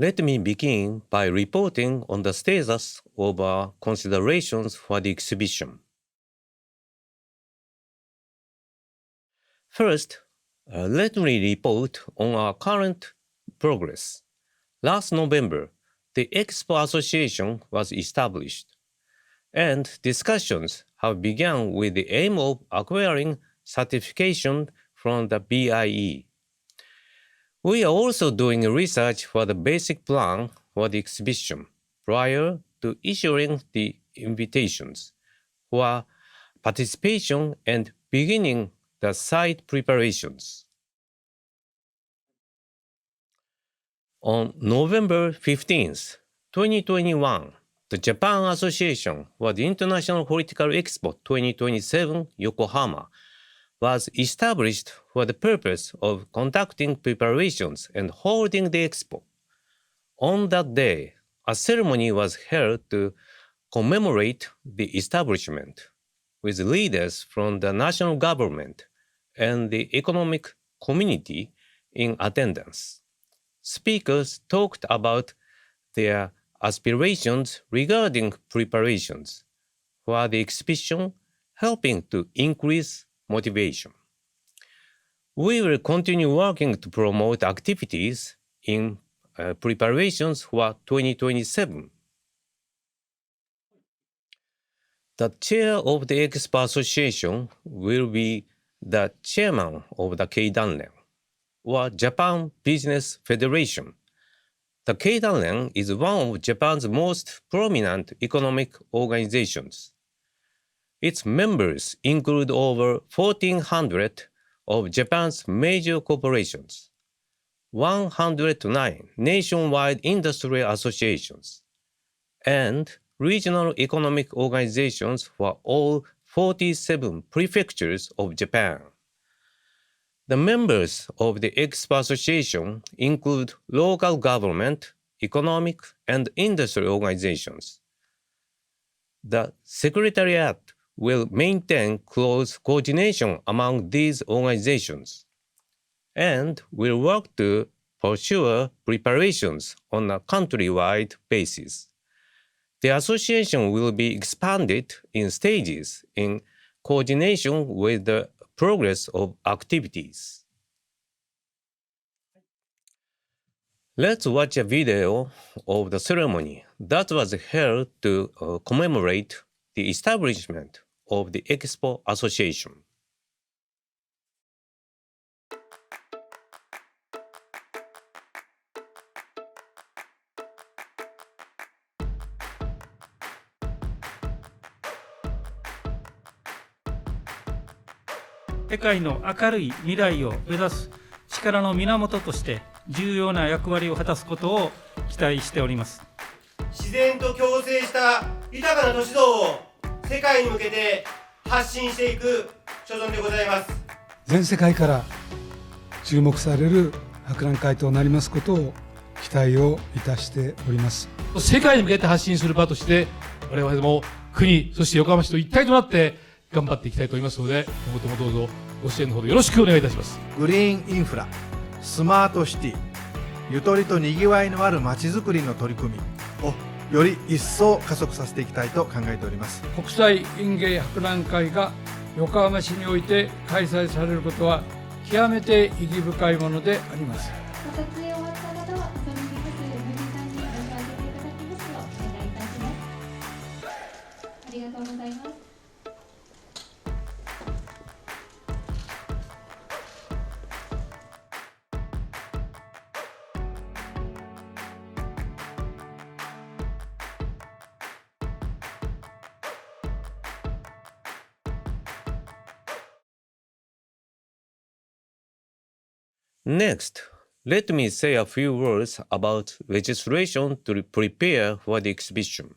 Let me begin by reporting on the status of our considerations for the exhibition. First, let me report on our current progress. Last November, the Expo Association was established, and discussions have begun with the aim of acquiring certification from the BIE. We are also doing research for the basic plan for the exhibition prior to issuing the invitations for participation and beginning the site preparations. On November 15th, 2021, the Japan Association for the International Horticultural Expo 2027 Yokohama was established for the purpose of conducting preparations and holding the expo. On that day, a ceremony was held to commemorate the establishment, with leaders from the national government and the economic community in attendance. Speakers talked about their aspirations regarding preparations for the exhibition, helping to increase motivation. We will continue working to promote activities in preparations for 2027. The chair of the Expo Association will be the chairman of the Keidanren, or Japan Business Federation. The Keidanren is one of Japan's most prominent economic organizations. Its members include over 1,400 of Japan's major corporations, 109 nationwide industrial associations, and regional economic organizations for all 47 prefectures of Japan. The members of the Expo Association include local government, economic, and industry organizations. The Secretariat will maintain close coordination among these organizations and will work to pursue preparations on a countrywide basis. The association will be expanded in stages in coordination with the progress of activities. Let's watch a video of the ceremony that was held to commemorate the establishment of the Expo Association. 世界の明るい未来を目指す力の源として重要な役割を果たすことを期待しております。自然と共生した豊かな都市像を世界に向けて発信していく所存でございます。全世界から注目される博覧会となりますことを期待をいたしております。世界に向けて発信する場として我々も国そして横浜市と一体となって頑張っていきたいと思いますので、今後ともどうぞご支援のほどよろしくお願いいたします。グリーンインフラ、スマートシティ、ゆとりとにぎわいのあるまちづくりの取り組みをより一層加速させていきたいと考えております。国際園芸博覧会が横浜市において開催されることは極めて意義深いものであります。撮影終わった方はその2つ無事間にお上げていただきますようお願いいたします。ありがとうございます。Next, let me say a few words about registration to prepare for the exhibition.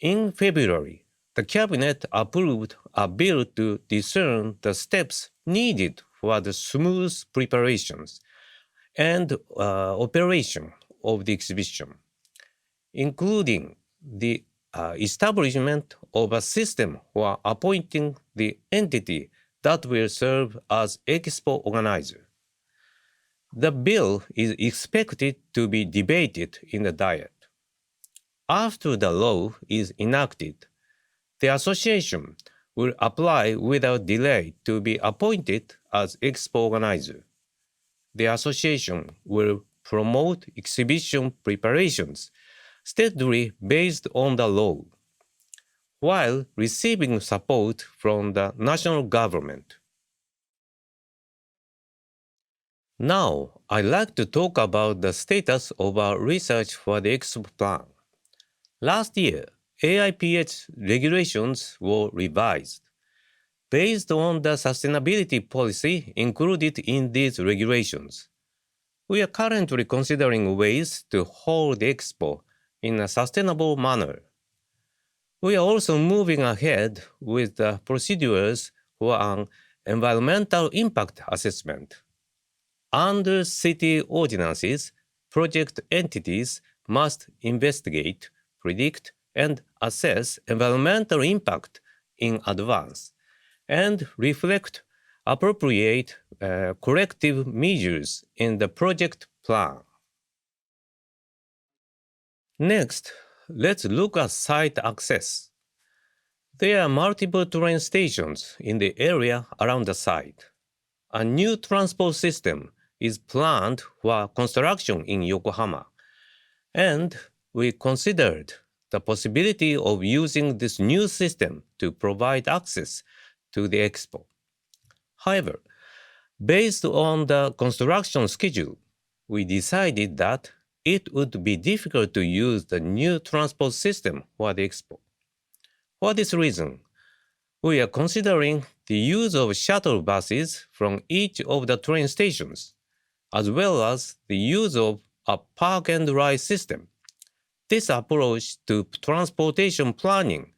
In February, the Cabinet approved a bill to discern the steps needed for the smooth preparations and operation of the exhibition, including the establishment of a system for appointing the entity that will serve as Expo organizer. The bill is expected to be debated in the Diet. After the law is enacted, the association will apply without delay to be appointed as Expo organizer. The association will promote exhibition preparations steadily based on the law, while receiving support from the national government. Now, I'd like to talk about the status of our research for the Expo plan. Last year, AIPH regulations were revised. Based on the sustainability policy included in these regulations, we are currently considering ways to hold the Expo in a sustainable manner. We are also moving ahead with the procedures for an environmental impact assessment. Under city ordinances, project entities must investigate, predict, and assess environmental impact in advance and reflect appropriate corrective measures in the project plan. Next, let's look at site access. There are multiple train stations in the area around the site. A new transport system is planned for construction in Yokohama, and we considered the possibility of using this new system to provide access to the Expo. However, based on the construction schedule, we decided that it would be difficult to use the new transport system for the Expo. For this reason, we are considering the use of shuttle buses from each of the train stations, as well as the use of a park and ride system. This approach to transportation planning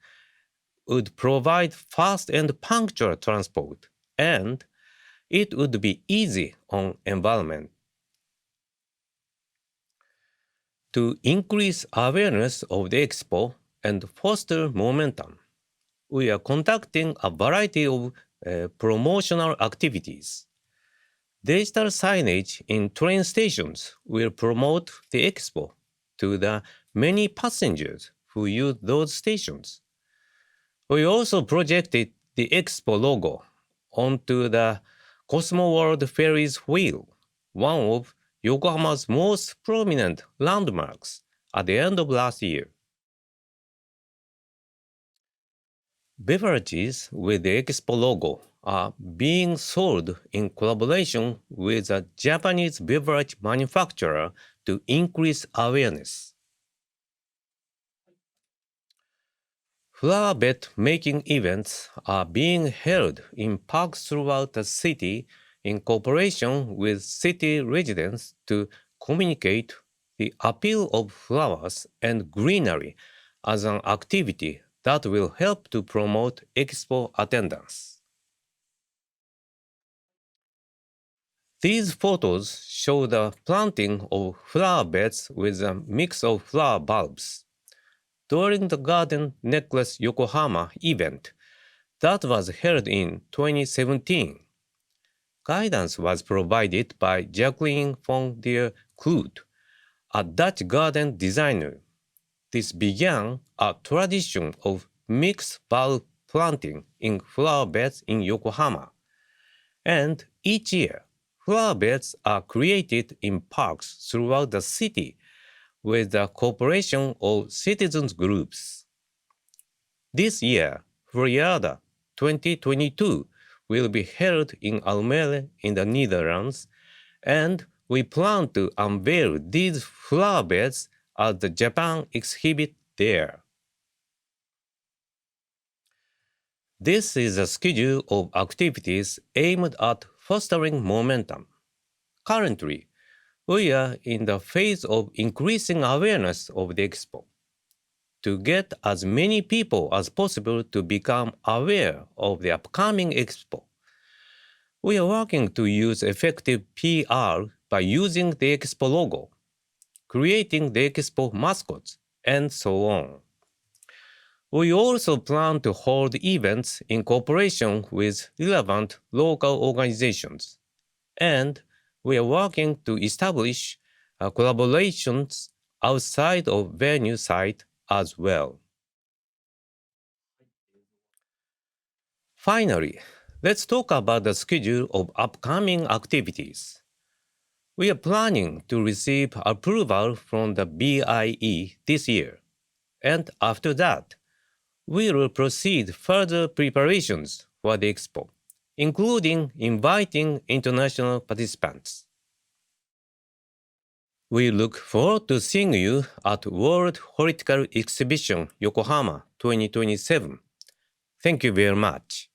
would provide fast and punctual transport, and it would be easy on environment. To increase awareness of the Expo and foster momentum, we are conducting a variety of promotional activities. Digital signage in train stations will promote the Expo to the many passengers who use those stations. We also projected the Expo logo onto the Cosmo World Ferries wheel, one of Yokohama's most prominent landmarks, at the end of last year. Beverages with the Expo logo are being sold in collaboration with a Japanese beverage manufacturer to increase awareness. Flower bed making events are being held in parks throughout the city in cooperation with city residents to communicate the appeal of flowers and greenery as an activity that will help to promote Expo attendance. These photos show the planting of flower beds with a mix of flower bulbs. During the Garden Necklace Yokohama event that was held in 2017, guidance was provided by Jacqueline von der Kloot, a Dutch garden designer. This began a tradition of mixed bulb planting in flower beds in Yokohama, and each year, flower beds are created in parks throughout the city with the cooperation of citizens groups. This year, Floriada 2022 will be held in Almere in the Netherlands, and we plan to unveil these flower beds at the Japan exhibit there. This is a schedule of activities aimed at fostering momentum. Currently, we are in the phase of increasing awareness of the Expo. To get as many people as possible to become aware of the upcoming Expo, we are working to use effective PR by using the Expo logo, creating the Expo mascots, and so on. We also plan to hold events in cooperation with relevant local organizations, and we are working to establish collaborations outside of venue site as well. Finally, let's talk about the schedule of upcoming activities. We are planning to receive approval from the BIE this year, and after that, we will proceed further preparations for the Expo, including inviting international participants. We look forward to seeing you at World Horticultural Exhibition Yokohama 2027. Thank you very much.